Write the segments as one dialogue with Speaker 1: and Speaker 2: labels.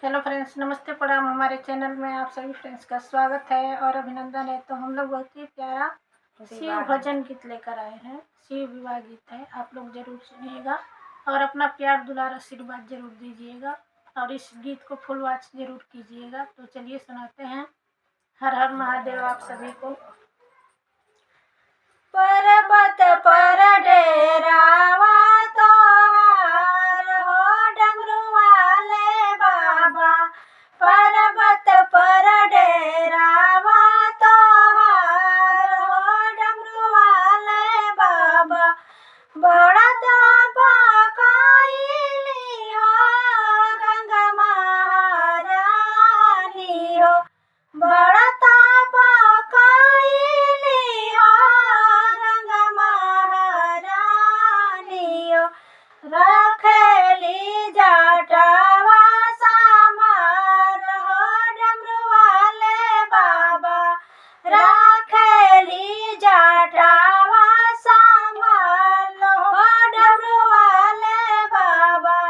Speaker 1: Hello friends, नमस्ते प्रणाम। हमारे चैनल में आप सभी फ्रेंड्स का स्वागत है और अभिनंदन है। तो हम लोग बहुत ही प्यारा शिव भजन गीत लेकर आए हैं। शिव विवाह गीत है, आप लोग जरूर सुनिएगा और अपना प्यार दुलार आशीर्वाद जरूर दीजिएगा और इस गीत को फुल वॉच जरूर कीजिएगा। तो चलिए सुनाते हैं। हर हर महादेव आप सभी को। पर्वत पर डेरावा तोहार हो डमरू वाले बाबा, पर्वत पर डेरावा तोहार हो डमरू वाले बाबा। बड़ा तापा काइली हो गंगा महारानी हो, बड़ा तापा काइली हो गंगा महारानी हो। रखेली जटावा सामार हो डमरू वाले बाबा, रखेली जटावा सामार हो डमरू वाले बाबा।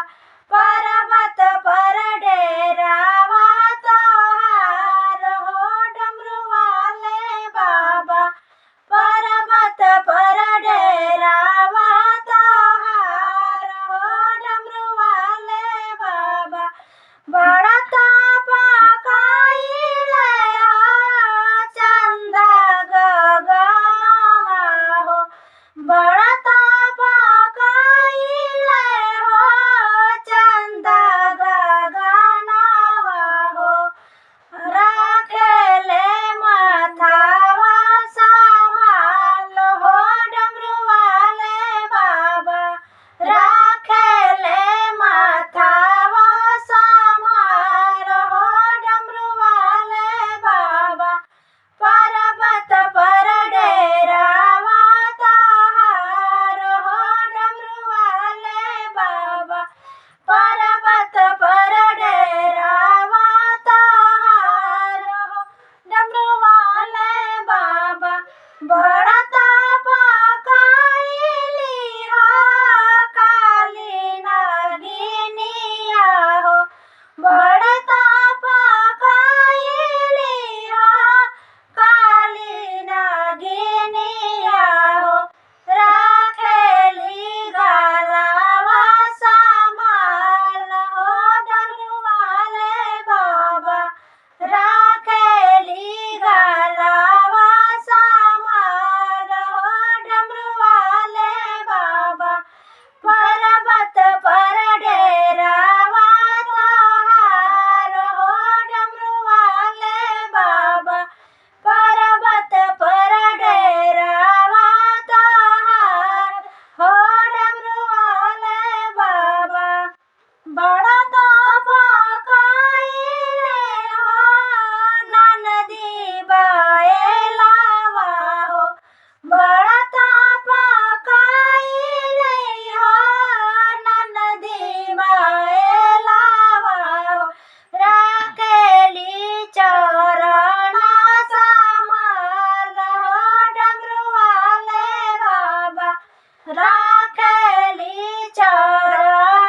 Speaker 1: पर्वत पर डेरावा तोहार हो डमरू वाले बाबा, पर्वत पर डेरावा तोहार हो डमरू वाले बाबा। बड़ा तापा काइले हो चंदा गगनवा हो, बड़ा तापा काइले हो चंदा गगनवा हो। राखेले माथावा सामाल हो डमरू वाले बाबा, राखेले माथावा सामार हो डमरू वाले बाबा। पर्वत पर डेरावा तोहार हो डमरू वाले बाबा, पर्वत पर डेरावा तोहार हो डमरू वाले बाबा। बड़ा तापा काइली हो काली नागिनिया हो, बड़ा तापा काइली हो काली नागिनिया हो। राखेली गलावा सामाल हो डमरू वाले बाबा, राखेली गलावा सामाल हो डमरू वाले बाबा। पर्वत पर डेरावा तोहार हो डमरू वाले बाबा, पर्वत पर डेरावा तोहार हो डमरू वाले बाबा। बड़ा तापा काइले हो ननदी बाएलावा हो, बड़ा तापा काइले हो ननदी बाएलावा हो। राखेली चरण सामाल हो डमरू वाले बाबा, राखेली चरण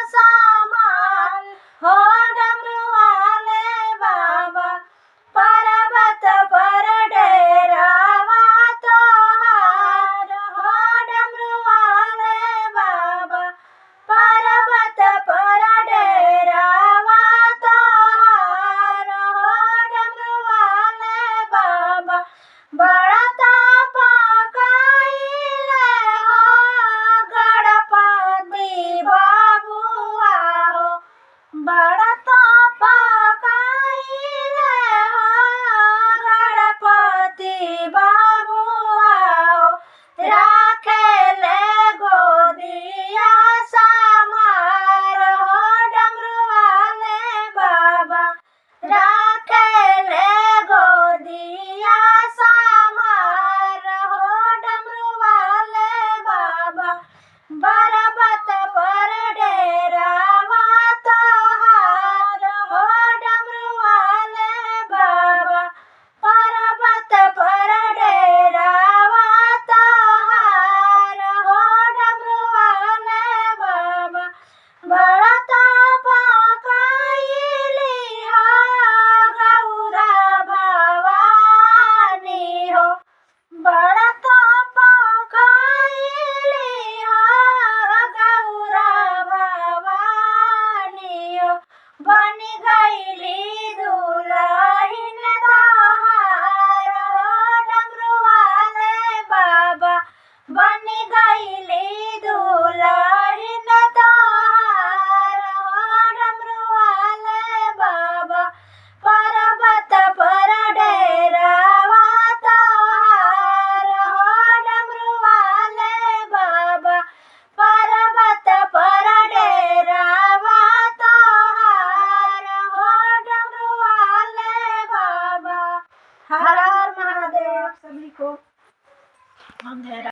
Speaker 1: सामाल हो डमरू वाले बाबा। पर्वत पर डेरावा तोहार हो डमरू वाले बाबा, पर्वत पर डेरावा तोहार हो डमरू वाले बाबा। बड़ा तापा काइले हो गणपति बाबुआ हो, बड़ा